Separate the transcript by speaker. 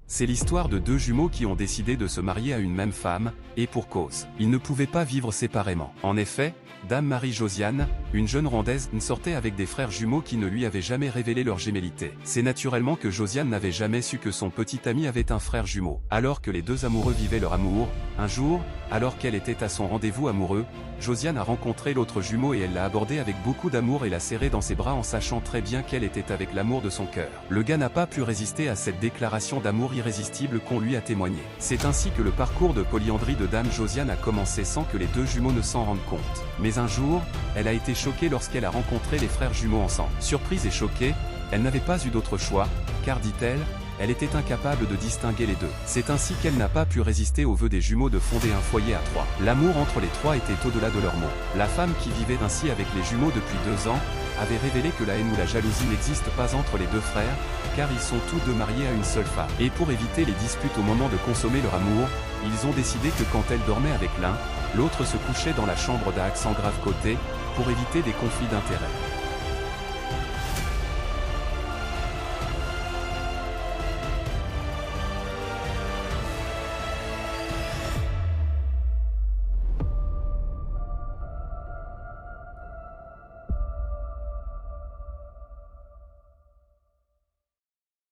Speaker 1: C'est l'histoire de deux jumeaux qui ont décidé de se marier à une même femme, et pour cause. Ils ne pouvaient pas vivre séparément. En effet, Dame Marie-Josiane, une jeune Rwandaise, sortait avec des frères jumeaux qui ne lui avaient jamais révélé leur gémellité. C'est naturellement que Josiane n'avait jamais su que son petit ami avait un frère jumeau. Alors que les deux amoureux vivaient leur amour, un jour, alors qu'elle était à son rendez-vous amoureux, Josiane a rencontré l'autre jumeau et elle l'a abordé avec beaucoup d'amour et l'a serré dans ses bras en sachant très bien qu'elle était avec l'amour de son cœur. Le gars n'a pas pu résister à cette déclaration d'amour irrésistible qu'on lui a témoigné. C'est ainsi que le parcours de polyandrie de Dame Josiane a commencé sans que les deux jumeaux ne s'en rendent compte. Mais un jour, elle a été choquée lorsqu'elle a rencontré les frères jumeaux ensemble. Surprise et choquée, elle n'avait pas eu d'autre choix, car dit-elle, elle était incapable de distinguer les deux. C'est ainsi qu'elle n'a pas pu résister aux vœux des jumeaux de fonder un foyer à trois. L'amour entre les trois était au-delà de leurs mots. La femme qui vivait ainsi avec les jumeaux depuis 2 ans, avait révélé que la haine ou la jalousie n'existe pas entre les deux frères, car ils sont tous deux mariés à une seule femme. Et pour éviter les disputes au moment de consommer leur amour, ils ont décidé que quand elle dormait avec l'un, l'autre se couchait dans la chambre d'à sans grave côté, pour éviter des conflits d'intérêts.